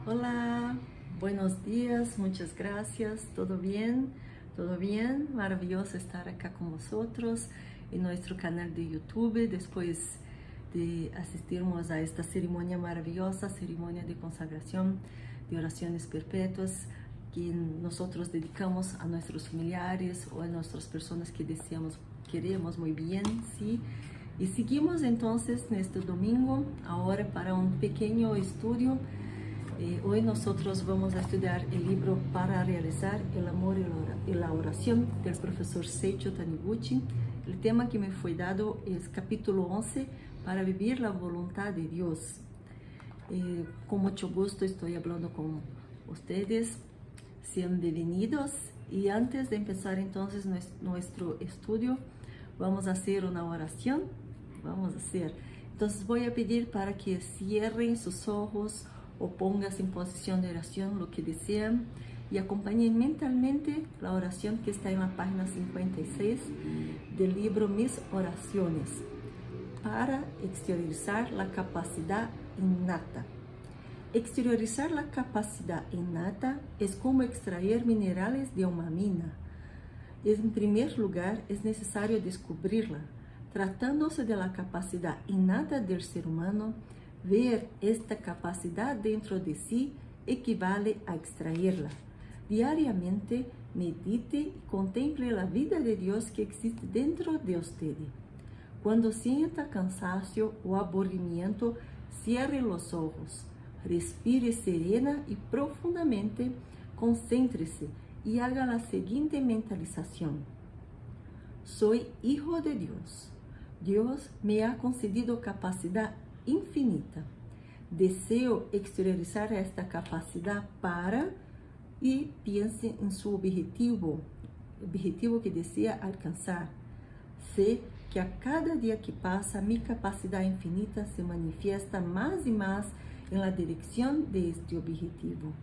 Hola, buenos días, muchas gracias. ¿Todo bien? ¿Todo bien? Maravilloso estar acá con vosotros en nuestro canal de YouTube después de asistirnos a esta ceremonia maravillosa, ceremonia de consagración de oraciones perpetuas que nosotros dedicamos a nuestros familiares o a nuestras personas que deseamos, queremos muy bien, ¿sí? Y seguimos entonces en este domingo ahora para un pequeño estudio. Hoy nosotros vamos a estudiar el libro Para realizar el amor y la oración del profesor Seiichi Taniguchi. El tema que me fue dado es capítulo 11, para vivir la voluntad de Dios. Con mucho gusto estoy hablando con ustedes. Sean bienvenidos. Y antes de empezar entonces nuestro estudio, vamos a hacer una oración. Vamos a hacer. Entonces voy a pedir para que cierren sus ojos o pongas en posición de oración lo que desean y acompañen mentalmente la oración que está en la página 56 del libro Mis Oraciones, para exteriorizar la capacidad innata. Exteriorizar la capacidad innata es como extraer minerales de una mina. En primer lugar, es necesario descubrirla. Tratándose de la capacidad innata del ser humano, ver esta capacidad dentro de sí equivale a extraerla. Diariamente, medite y contemple la vida de Dios que existe dentro de usted. Cuando sienta cansancio o aburrimiento, cierre los ojos, respire serena y profundamente, concéntrese y haga la siguiente mentalización. Soy hijo de Dios. Dios me ha concedido capacidad infinita. Deseo exteriorizar esta capacidad para, y piense en su objetivo que desea alcanzar. Sé que a cada día que pasa mi capacidad infinita se manifiesta más y más en la dirección de este objetivo.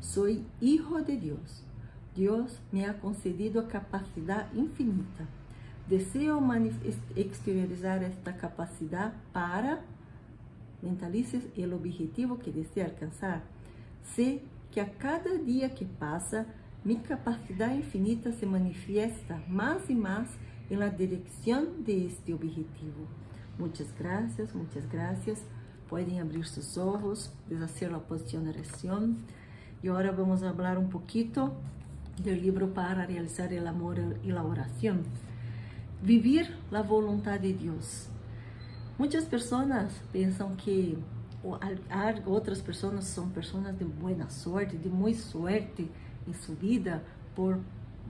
Soy hijo de Dios. Dios me ha concedido capacidad infinita. Deseo exteriorizar esta capacidad para, mentalice el objetivo que desea alcanzar. Sé que a cada día que pasa, mi capacidad infinita se manifiesta más y más en la dirección de este objetivo. Muchas gracias, muchas gracias. Pueden abrir sus ojos, deshacer la posición de oración. Y ahora vamos a hablar un poquito del libro Para realizar el amor y la oración. Vivir la voluntad de Dios. Muchas personas piensan que otras personas son personas de buena suerte, de muy suerte en su vida por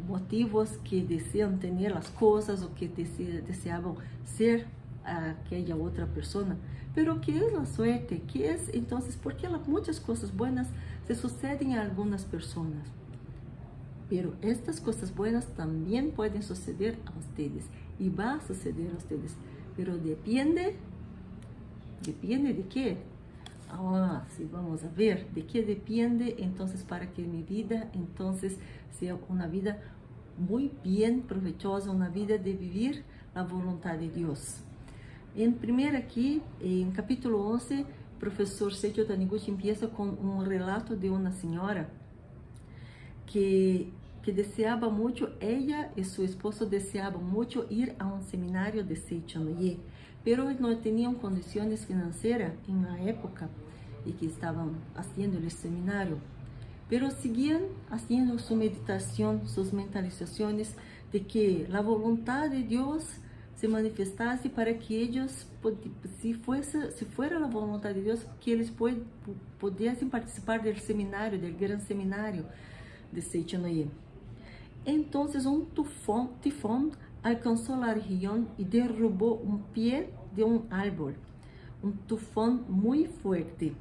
motivos que desean tener las cosas o que deseaban ser aquella otra persona. Pero ¿qué es la suerte? ¿Qué es entonces? ¿Por qué muchas cosas buenas se suceden a algunas personas? Pero estas cosas buenas también pueden suceder a ustedes y va a suceder a ustedes. Pero depende de qué. Ahora sí, vamos a ver de qué depende entonces para que mi vida entonces sea una vida muy bien provechosa, una vida de vivir la voluntad de Dios. En primer aquí, en capítulo 11, profesor Seiichi Taniguchi empieza con un relato de una señora que deseaba mucho, ella y su esposo deseaban mucho ir a un seminario de Seiichi Noye, pero no tenían condiciones financieras en la época y que estaban haciendo el seminario. Pero seguían haciendo su meditación, sus mentalizaciones de que la voluntad de Dios se manifestase para que ellos, si fuera la voluntad de Dios, que ellos pudiesen participar del seminario, del gran seminario de Seiichi Noye. Entonces un tifón alcanzó la región y derrubó un pie de un árbol, un tufón muy fuerte.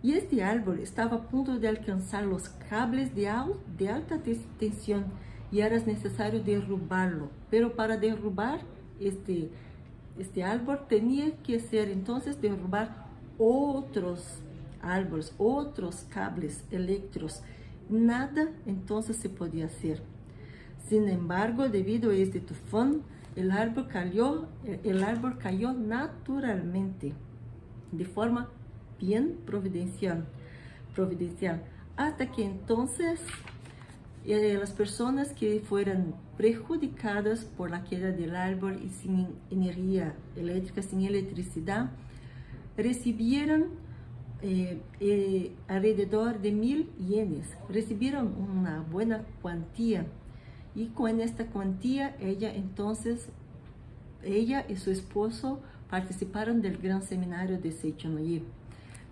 Y este árbol estaba a punto de alcanzar los cables de alta tensión y era necesario derrubarlo. Pero para derrubar este árbol tenía que ser entonces derrubar otros árboles, otros cables eléctricos. Nada entonces se podía hacer. Sin embargo, debido a este tufón, el árbol cayó naturalmente, de forma bien providencial. providencial. Hasta que entonces las personas que fueron perjudicadas por la queda del árbol y sin energía eléctrica, sin electricidad, recibieron alrededor de 1.000 yenes. Recibieron una buena cuantía y con esta cuantía ella y su esposo participaron del gran seminario de Seichonoye.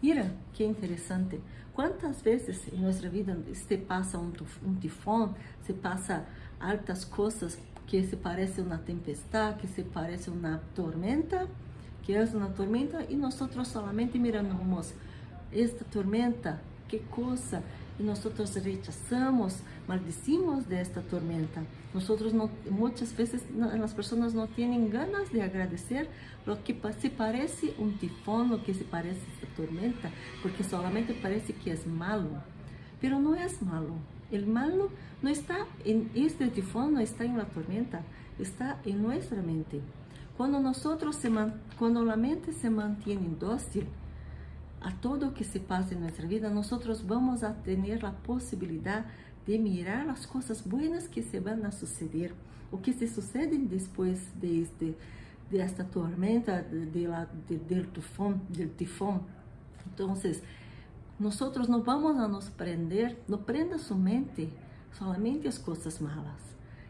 Mira, qué interesante. ¿Cuántas veces en nuestra vida se pasa un tifón, se pasa altas cosas que se parece una tempestad, que se parece una tormenta, que es una tormenta y nosotros solamente miramos esta tormenta, qué cosa, y nosotros rechazamos, maldecimos de esta tormenta. Nosotros muchas veces las personas no tienen ganas de agradecer lo que se parece un tifón, lo que se parece esta tormenta, porque solamente parece que es malo, pero no es malo. El malo no está en este tifón, no está en la tormenta, está en nuestra mente. Cuando la mente se mantiene dócil a todo que se pasa en nuestra vida, nosotros vamos a tener la posibilidad de mirar las cosas buenas que se van a suceder o que se suceden después de esta tormenta, del tifón. Entonces, nosotros no vamos a nos prender, no prenda su mente solamente as cosas malas.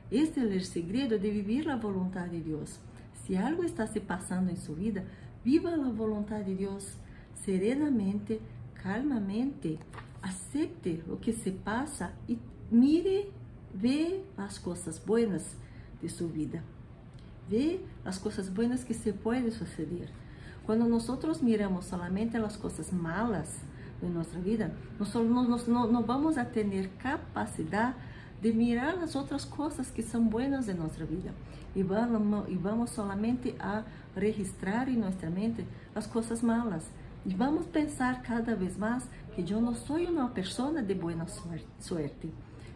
Este es el segredo de vivir la voluntad de Dios. Si algo está se pasando en su vida, viva la voluntad de Dios serenamente, calmamente, acepte lo que se pasa y mire, ve las cosas buenas de su vida. Ve las cosas buenas que se pueden suceder. Cuando nosotros miramos solamente las cosas malas de nuestra vida, no vamos a tener capacidad de mirar las otras cosas que son buenas de nuestra vida. Y vamos solamente a registrar en nuestra mente las cosas malas. Y vamos a pensar cada vez más que yo no soy una persona de buena suerte,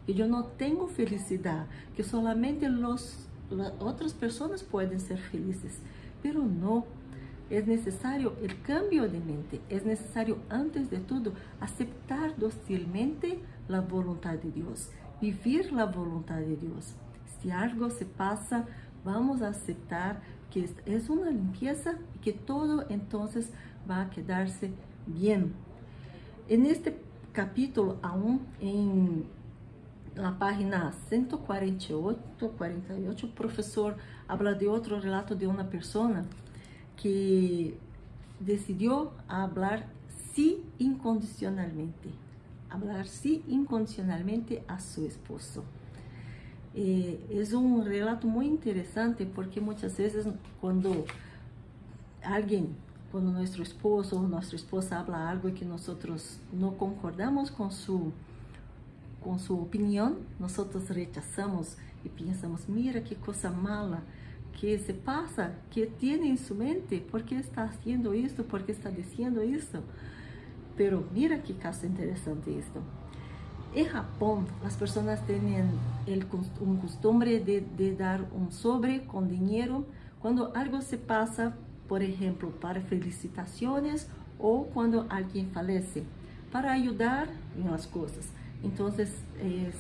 que yo no tengo felicidad, que solamente las otras personas pueden ser felices. Pero no, es necesario el cambio de mente, es necesario antes de todo aceptar dócilmente la voluntad de Dios, vivir la voluntad de Dios. Si algo se pasa, vamos a aceptar que es una limpieza y que todo entonces va a quedarse bien. En este capítulo, aún en la página 148, el profesor habla de otro relato de una persona que decidió hablar sí incondicionalmente, a su esposo. Es un relato muy interesante porque muchas veces cuando nuestro esposo o nuestra esposa habla algo que nosotros no concordamos con su opinión, nosotros rechazamos y pensamos, mira qué cosa mala que se pasa, que tiene en su mente, ¿por qué está haciendo esto? ¿Por qué está diciendo esto? Pero mira qué caso interesante esto. En Japón, las personas tienen un costumbre de dar un sobre con dinero cuando algo se pasa, por ejemplo, para felicitaciones o cuando alguien fallece, para ayudar en las cosas. Entonces,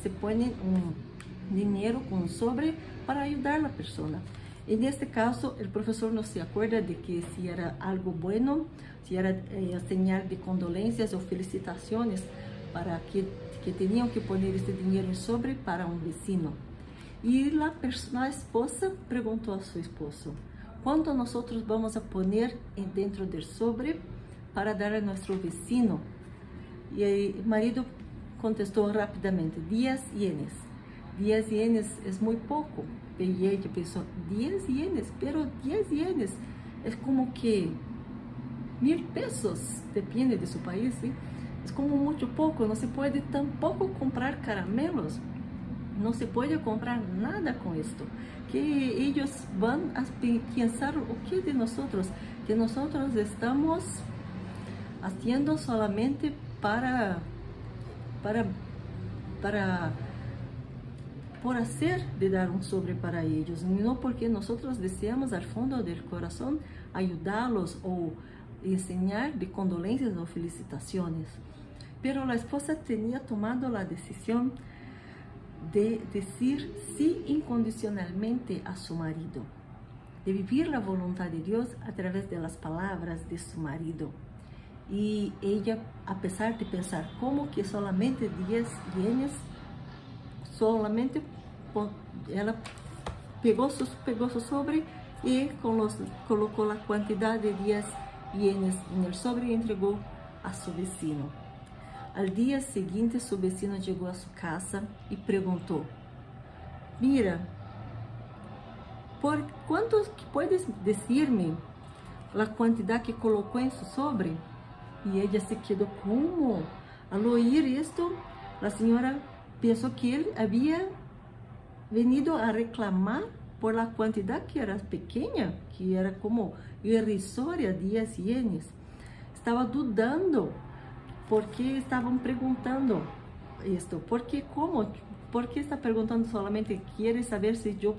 se pone un dinero con un sobre para ayudar a la persona. En este caso, el profesor no se acuerda de que si era algo bueno, si era señal de condolencias o felicitaciones, para que tenían que poner este dinero en sobre para un vecino. Y la esposa preguntó a su esposo, ¿cuánto nosotros vamos a poner dentro del sobre para dar a nuestro vecino? Y el marido contestó rápidamente, 10 yenes. 10 yenes es muy poco. Y ella pensó, 10 yenes, pero 10 yenes es como que 1.000 pesos, depende de su país, ¿sí? Es como mucho poco, no se puede tampoco comprar caramelos, no se puede comprar nada con esto. Que ellos van a pensar, ¿o qué de nosotros? Que nosotros estamos haciendo solamente por hacer de dar un sobre para ellos, no porque nosotros deseamos al fondo del corazón ayudarlos o enseñar de condolencias o felicitaciones. pero la esposa tenía tomado la decisión de decir sí incondicionalmente a su marido, de vivir la voluntad de Dios a través de las palabras de su marido. Y ella, a pesar de pensar como que solamente 10 yenes, solamente ela pegó su sobre y colocó la cantidad de 10 yenes en el sobre y entregó a su vecino. Al día siguiente, su vecino llegó a su casa y preguntó: mira, ¿por cuánto puedes decirme la cantidad que colocó en su sobre? Y ella se quedó como, al oír esto, la señora pensó que él había venido a reclamar por la cantidad que era pequeña, que era como irrisoria, 10 yenes. Estaba dudando. ¿Por qué estaban preguntando esto? ¿Por qué cómo? ¿Por qué está preguntando solamente? Quiere saber si yo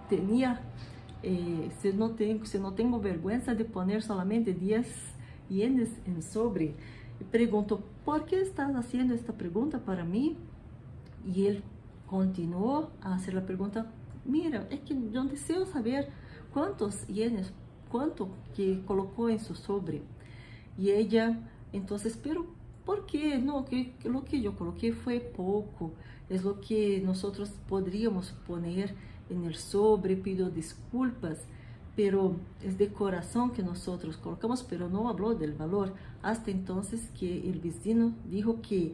tenía, si no tengo vergüenza de poner solamente 10 yenes en sobre. Y preguntó: ¿por qué estás haciendo esta pregunta para mí? Y él continuó a hacer la pregunta: mira, es que yo deseo saber cuántos yenes, cuánto que colocó en su sobre. Y ella, entonces, pero ¿por qué? No, que lo que yo coloqué fue poco, es lo que nosotros podríamos poner en el sobre, pido disculpas, pero es de corazón que nosotros colocamos, pero no habló del valor, hasta entonces que el vecino dijo que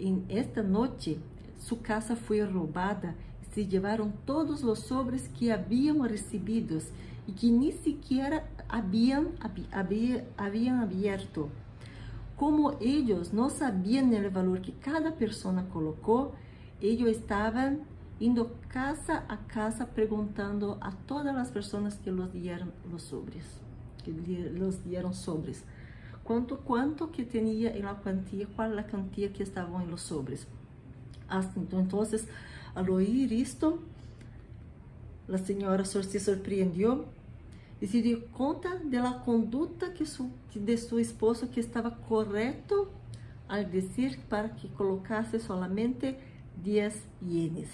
en esta noche su casa fue robada, se llevaron todos los sobres que habían recibido y que ni siquiera habían abierto. Como ellos no sabían el valor que cada persona colocó, ellos estaban indo casa a casa preguntando a todas las personas que los dieron los sobres, cuánto que tenía en la cuantía, cuál la cantidad que estaba en los sobres. Hasta entonces, al oír esto, la señora se sorprendió y se dio cuenta de la conducta de su esposo, que estaba correcto al decir para que colocase solamente 10 yenes.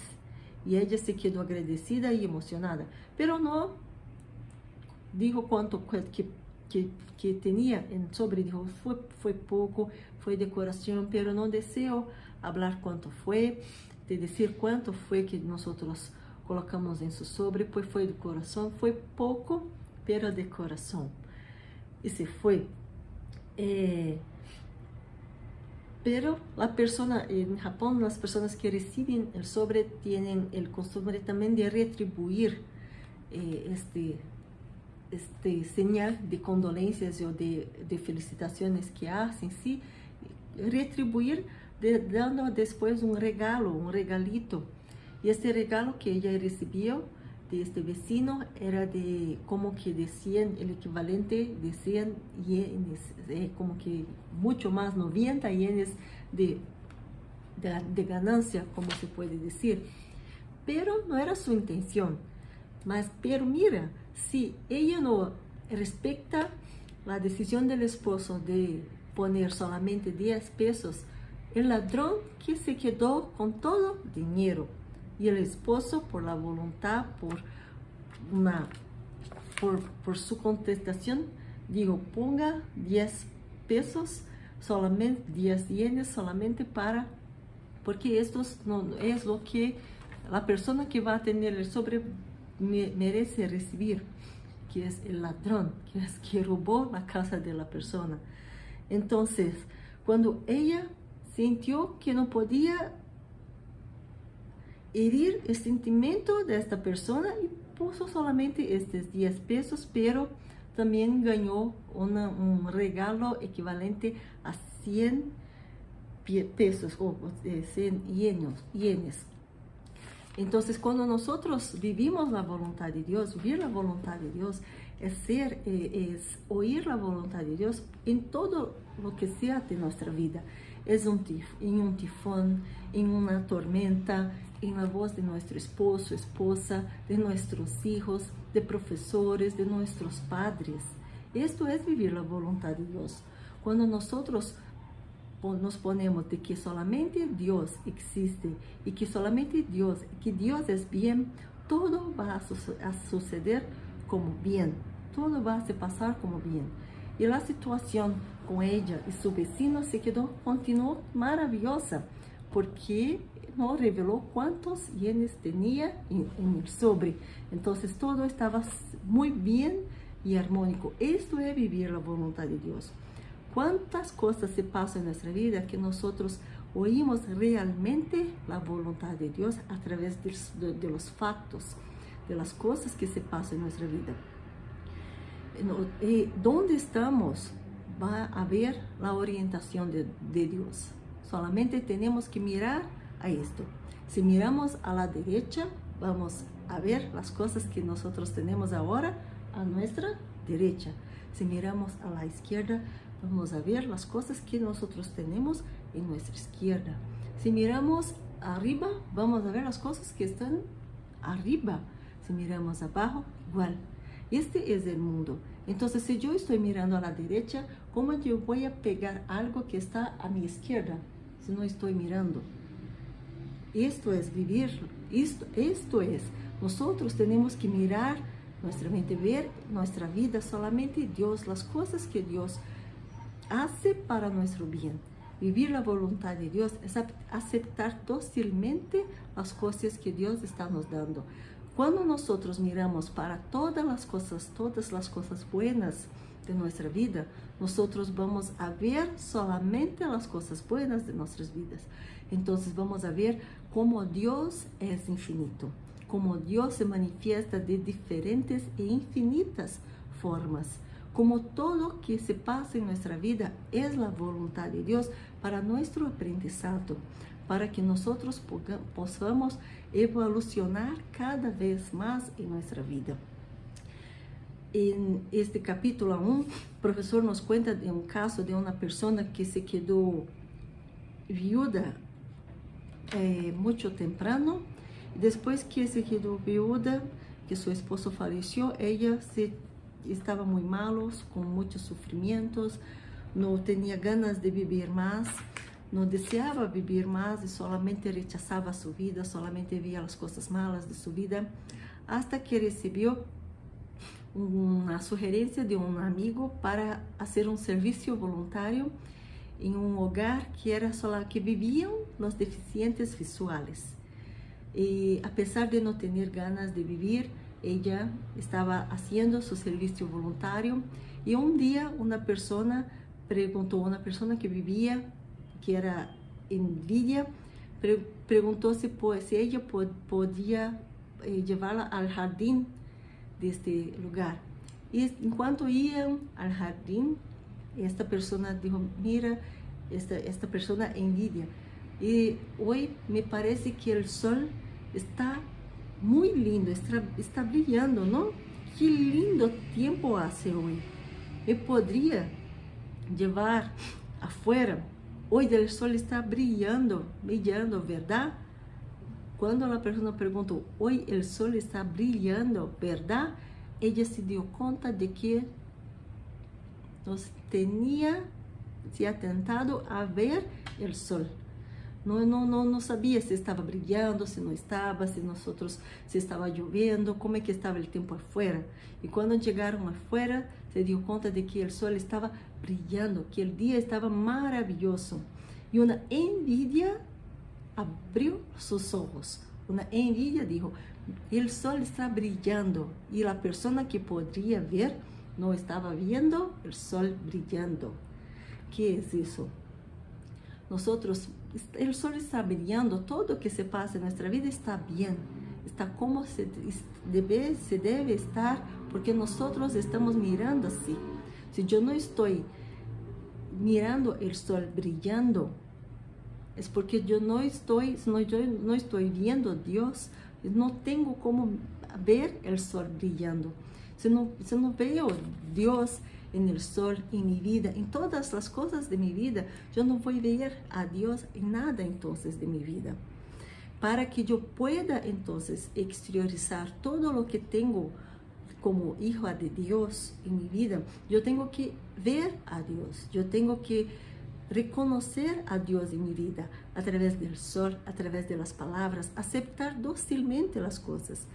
Y ella se quedó agradecida y emocionada, pero no dijo cuánto que tenía en sobre. Dijo, fue poco, fue de corazón, pero no deseo hablar cuánto fue, de decir cuánto fue que nosotros colocamos en su sobre, pues fue de corazón, fue poco, pero de corazón. Y se fue. Pero la persona, en Japón, las personas que reciben el sobre tienen el costumbre también de retribuir este señal de condolencias o de felicitaciones que hacen, ¿sí? Retribuir dando después un regalo, un regalito. Y este regalo que ella recibió de este vecino era de, como que de 100, el equivalente de 100 yenes, como que mucho más, 90 yenes de ganancia, como se puede decir. Pero no era su intención. Pero mira, si ella no respeta la decisión del esposo de poner solamente 10 pesos, el ladrón que se quedó con todo dinero. Y el esposo, por la voluntad, por su contestación, dijo, ponga 10 pesos, solamente 10 yenes, solamente porque esto no es lo que la persona que va a tener el sobre merece recibir, que es el ladrón, que robó la casa de la persona. Entonces, cuando ella sintió que no podía herir el sentimiento de esta persona y puso solamente estos 10 pesos, pero también ganó un regalo equivalente a 100 pesos o 100 yenes. Entonces, cuando nosotros vivimos la voluntad de Dios, vivir la voluntad de Dios es oír la voluntad de Dios en todo lo que sea de nuestra vida. Es en un tifón, en una tormenta, en la voz de nuestro esposo, esposa, de nuestros hijos, de profesores, de nuestros padres. Esto es vivir la voluntad de Dios. Cuando nosotros nos ponemos de que solamente Dios existe y que solamente Dios, que Dios es bien, todo va a suceder como bien, todo va a se pasar como bien. Y la situación con ella y su vecino continuó maravillosa, porque no reveló cuántos yenes tenía en el sobre. Entonces todo estaba muy bien y armónico. Esto es vivir la voluntad de Dios. ¿Cuántas cosas se pasan en nuestra vida que nosotros oímos realmente la voluntad de Dios a través de los factos, de las cosas que se pasan en nuestra vida? ¿Dónde estamos? Va a haber la orientación de Dios. Solamente tenemos que mirar a esto. Si miramos a la derecha, vamos a ver las cosas que nosotros tenemos ahora a nuestra derecha. Si miramos a la izquierda, vamos a ver las cosas que nosotros tenemos en nuestra izquierda. Si miramos arriba, vamos a ver las cosas que están arriba. Si miramos abajo, igual. Este es el mundo. Entonces, si yo estoy mirando a la derecha, ¿cómo yo voy a pegar algo que está a mi izquierda si no estoy mirando? Esto es vivir, esto es. Nosotros tenemos que mirar nuestra mente, ver nuestra vida solamente Dios, las cosas que Dios hace para nuestro bien. Vivir la voluntad de Dios es aceptar dócilmente las cosas que Dios está nos dando. Cuando nosotros miramos para todas las cosas buenas de nuestra vida, nosotros vamos a ver solamente las cosas buenas de nuestras vidas. Entonces vamos a ver cómo Dios es infinito, cómo Dios se manifiesta de diferentes e infinitas formas, como todo que se pasa en nuestra vida es la voluntad de Dios para nuestro aprendizaje, para que nosotros podamos evolucionar cada vez más en nuestra vida. En este capítulo 1, el profesor nos cuenta de un caso de una persona que se quedó viuda mucho temprano. Después que se quedó viuda, que su esposo falleció, ella estaba muy malos, con muchos sufrimientos, no tenía ganas de vivir más, no deseaba vivir más y solamente rechazaba su vida, solamente veía las cosas malas de su vida, hasta que recibió una sugerencia de un amigo para hacer un servicio voluntario en un hogar que vivían los deficientes visuales. Y a pesar de no tener ganas de vivir, ella estaba haciendo su servicio voluntario y un día una persona que vivía, que era en Villa, preguntó si ella podía llevarla al jardín de este lugar. Y en cuanto iban al jardín, esta persona dijo, mira, esta persona envidia. Y hoy me parece que el sol está muy lindo, está brillando, ¿no? Qué lindo tiempo hace hoy. Me podría llevar afuera. Hoy el sol está brillando, ¿verdad? Cuando la persona preguntó, hoy el sol está brillando, ¿verdad? Ella se dio cuenta de que se atentado a ver el sol. No sabía si estaba brillando, si no estaba, si estaba lloviendo, cómo es que estaba el tiempo afuera. Y cuando llegaron afuera, se dio cuenta de que el sol estaba brillando, que el día estaba maravilloso. Y una envidia abrió sus ojos. Una envidia dijo, el sol está brillando. Y la persona que podría ver no estaba viendo el sol brillando. ¿Qué es eso? El sol está brillando, todo lo que se pasa en nuestra vida está bien, está como se debe estar, porque nosotros estamos mirando así. Si yo no estoy mirando el sol brillando, es porque yo no estoy viendo a Dios, no tengo como ver el sol brillando. Si no veo Dios en el sol, en mi vida, en todas las cosas de mi vida, yo no voy a ver a Dios en nada entonces de mi vida. Para que yo pueda entonces exteriorizar todo lo que tengo como hija de Dios en mi vida, yo tengo que ver a Dios, yo tengo que reconocer a Dios en mi vida a través del sol, a través de las palabras, aceptar dócilmente las cosas.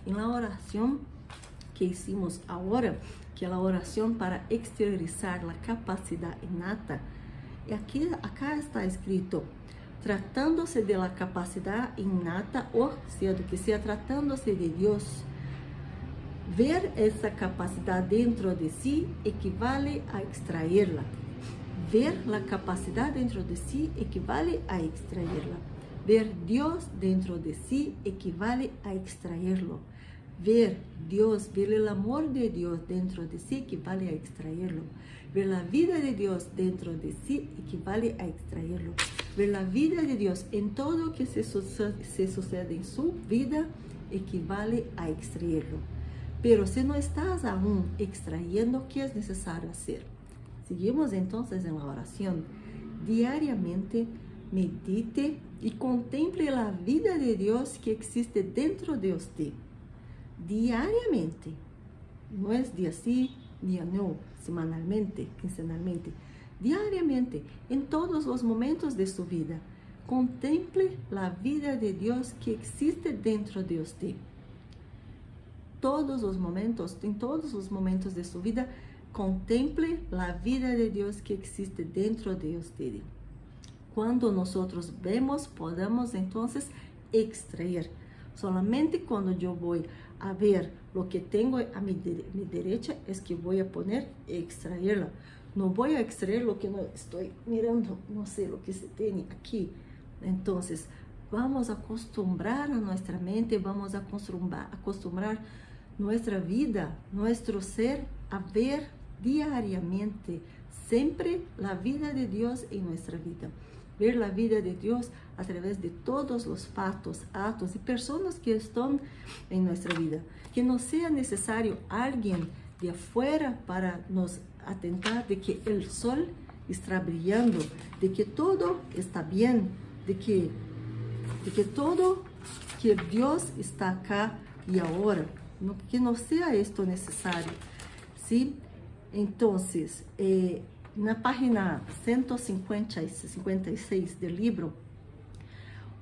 En la oración que hicimos ahora, que es la oración para exteriorizar la capacidad innata, acá está escrito, tratándose de la capacidad innata, o sea, do que sea, tratándose de Dios, ver essa capacidade dentro de si equivale a extraerla. Ver la capacidad dentro de si equivale a extraerla. Ver Dios dentro de si equivale a extraerlo. Ver Dios, ver el amor de Dios dentro de sí equivale a extraerlo. Ver la vida de Dios dentro de sí equivale a extraerlo. Ver la vida de Dios en todo lo que se sucede en su vida equivale a extraerlo. Pero si no estás aún extrayendo, ¿qué es necesario hacer? Seguimos entonces en la oración. Diariamente medite y contemple la vida de Dios que existe dentro de usted. Diariamente. No es día sí, día no, semanalmente, quincenalmente. Diariamente, en todos los momentos de su vida. Contemple la vida de Dios que existe dentro de usted. Todos los momentos, en todos los momentos de su vida, contemple la vida de Dios que existe dentro de usted. Cuando nosotros vemos, podemos entonces extraer. Solamente cuando yo voy a ver lo que tengo a mi derecha es que voy a poner extraerla. No voy a extraer lo que no estoy mirando, no sé lo que se tiene aquí. Entonces, vamos a acostumbrar a nuestra mente, vamos a acostumbrar nuestra vida, nuestro ser, a ver diariamente, siempre la vida de Dios en nuestra vida. Ver la vida de Dios a través de todos los fatos, actos y personas que están en nuestra vida. Que no sea necesario alguien de afuera para nos atentar de que el sol está brillando, de que todo está bien, de que todo, que Dios está acá y ahora. Que no sea esto necesario, ¿sí? Entonces, na página 156 del libro,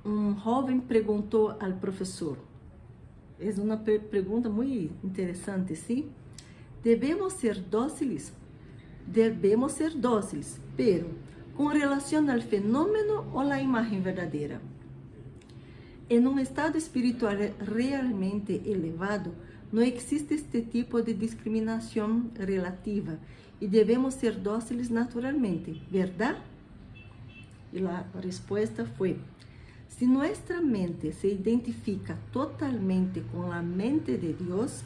un joven preguntó al profesor, es una pregunta muy interesante, ¿sí? Debemos ser dóciles, pero con relación al fenómeno o la imagen verdadera. En un estado espiritual realmente elevado, no existe este tipo de discriminación relativa y debemos ser dóciles naturalmente, ¿verdad? Y la respuesta fue, si nuestra mente se identifica totalmente con la mente de Dios,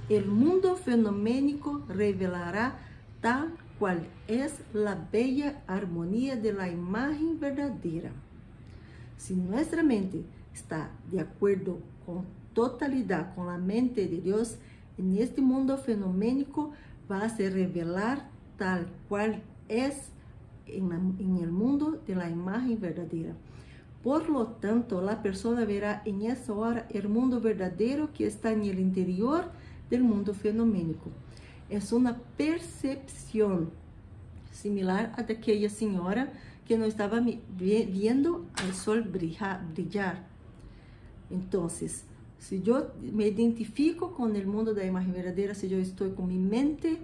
el mundo fenoménico revelará tal cual es la bella armonía de la imagen verdadera. Si nuestra mente está de acuerdo con totalidad con la mente de Dios, en este mundo fenoménico va a se revelar tal cual es en el mundo de la imagen verdadera. Por lo tanto, la persona verá en esa hora el mundo verdadero que está en el interior del mundo fenoménico. Es una percepción similar a de aquella señora que no estaba viendo al sol brillar. Entonces, si yo me identifico con el mundo de la imagen verdadera, si yo estoy con mi mente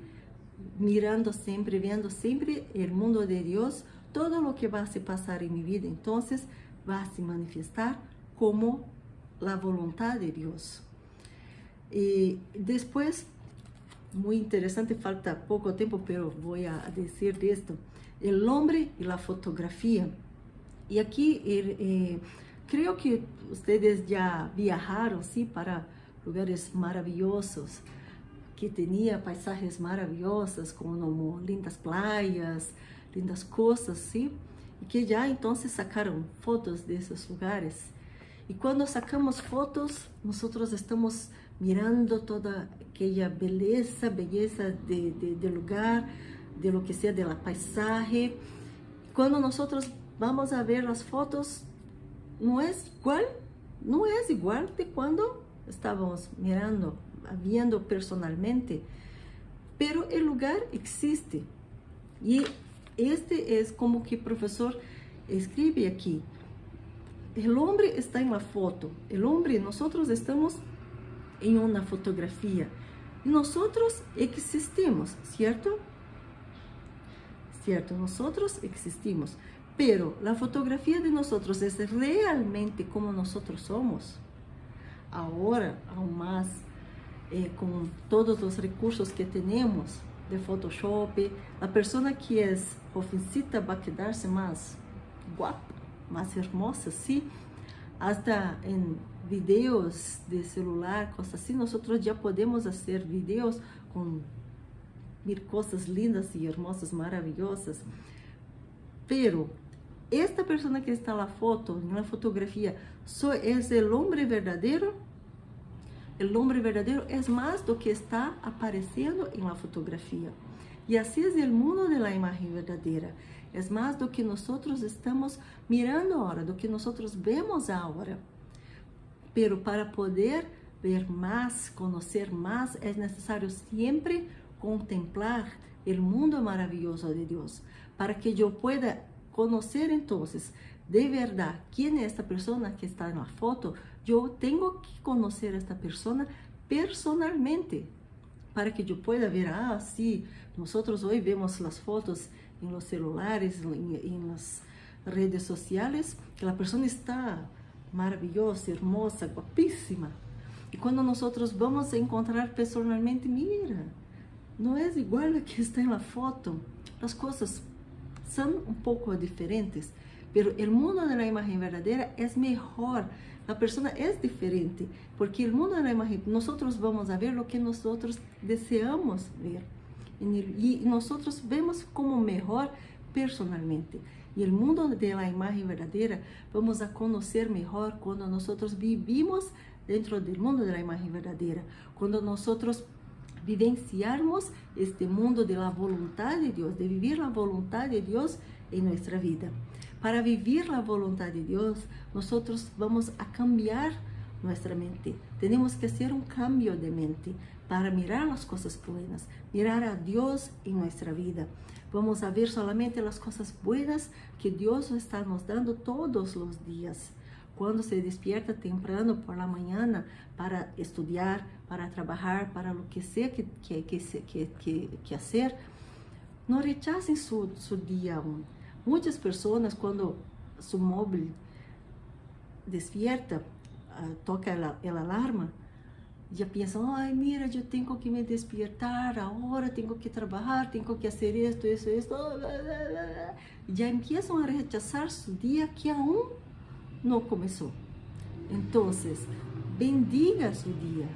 mirando siempre, viendo siempre el mundo de Dios, todo lo que va a se pasar en mi vida, entonces va a se manifestar como la voluntad de Dios. Y después, muy interesante, falta poco tiempo, pero voy a decir de esto, el hombre y la fotografía. Y aquí creo que ustedes ya viajaron, ¿sí? Para lugares maravillosos, que tenía paisajes maravillosos, como lindas playas, lindas cosas, ¿sí? Y que ya entonces sacaron fotos de esos lugares. Y cuando sacamos fotos, nosotros estamos mirando toda aquella belleza del lugar, de lo que sea, de la paisaje. Cuando nosotros vamos a ver las fotos, no es igual de cuando estábamos viendo personalmente, pero el lugar existe. Y Este es como que el profesor escribe aquí. El hombre está en la foto. El hombre, nosotros estamos en una fotografía. Y nosotros existimos, ¿cierto? Cierto, nosotros existimos. Pero la fotografía de nosotros es realmente como nosotros somos. Ahora, aún más, con todos los recursos que tenemos de Photoshop, la persona que es jovencita va a quedarse más guapa, más hermosa, ¿sí? Hasta en videos de celular, cosas así, nosotros ya podemos hacer videos con mil cosas lindas y hermosas, maravillosas. Pero esta persona que está en la foto, en la fotografía, ¿es el hombre verdadero? El hombre verdadero es más do que está apareciendo en la fotografía. Y así es el mundo de la imagen verdadera. Es más do que nosotros estamos mirando ahora, do que nosotros vemos ahora. Pero para poder ver más, conocer más, es necesario siempre contemplar el mundo maravilloso de Dios. Para que yo pueda conocer entonces de verdad quién es esta persona que está en la foto, yo tengo que conocer a esta persona personalmente, para que yo pueda ver, sí, nosotros hoy vemos las fotos en los celulares, en las redes sociales, que la persona está maravillosa, hermosa, guapísima. Y cuando nosotros vamos a encontrar personalmente, mira, no es igual a que está en la foto. Las cosas son un poco diferentes, pero el mundo de la imagen verdadera es mejor. La persona es diferente, porque el mundo de la imagen, nosotros vamos a ver lo que nosotros deseamos ver. Y nosotros vemos como mejor personalmente. Y el mundo de la imagen verdadera vamos a conocer mejor cuando nosotros vivimos dentro del mundo de la imagen verdadera. Cuando nosotros vivenciarmos este mundo de la voluntad de Dios, de vivir la voluntad de Dios en nuestra vida. Para vivir la voluntad de Dios, nosotros vamos a cambiar nuestra mente. Tenemos que hacer un cambio de mente para mirar las cosas buenas, mirar a Dios en nuestra vida. Vamos a ver solamente las cosas buenas que Dios está nos dando todos los días. Cuando se despierta temprano por la mañana para estudiar, para trabajar, para lo que sea que hacer, no rechacen su día aún. Muchas personas, cuando su móvil despierta, toca el alarma, ya piensan, ay, mira, yo tengo que me despertar ahora, tengo que trabajar, tengo que hacer esto, ya empiezan a rechazar su día que aún no comenzó. Entonces, bendiga su día,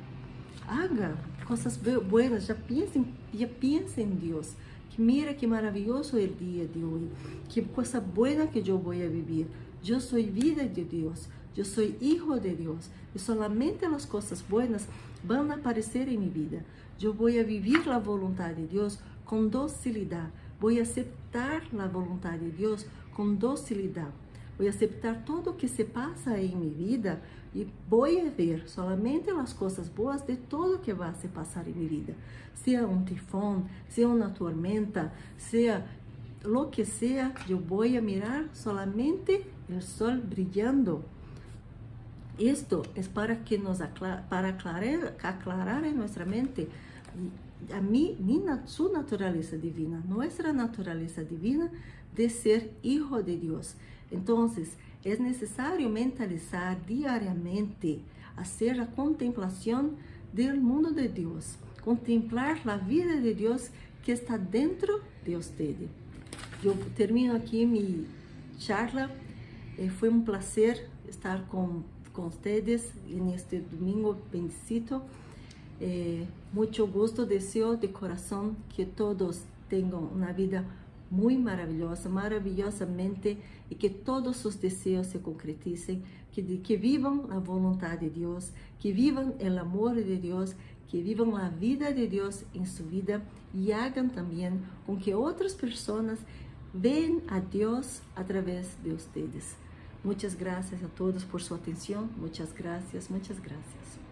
haga cosas buenas, ya piensa en Dios. Mira que maravilloso el día de hoy, qué cosa buena que yo voy a vivir. Yo soy vida de Dios, yo soy hijo de Dios, y solamente las cosas buenas van a aparecer en mi vida. Yo voy a vivir la voluntad de Dios con docilidad, voy a aceptar la voluntad de Dios con docilidad. Voy a aceptar todo lo que se pasa en mi vida y voy a ver solamente las cosas buenas de todo lo que va a se pasar en mi vida. Sea un tifón, sea una tormenta, sea lo que sea, yo voy a mirar solamente el sol brillando. Esto es para que nos aclarar en nuestra mente su naturaleza divina, nuestra naturaleza divina de ser hijo de Dios. Entonces, es necesario mentalizar diariamente, hacer la contemplación del mundo de Dios, contemplar la vida de Dios que está dentro de ustedes. Yo termino aquí mi charla. Fue un placer estar con ustedes en este domingo bendecido. Mucho gusto, deseo de corazón que todos tengan una vida muy maravillosa, maravillosamente, y que todos sus deseos se concreticen, que vivan la voluntad de Dios, que vivan el amor de Dios, que vivan la vida de Dios en su vida y hagan también con que otras personas vean a Dios a través de ustedes. Muchas gracias a todos por su atención. Muchas gracias, muchas gracias.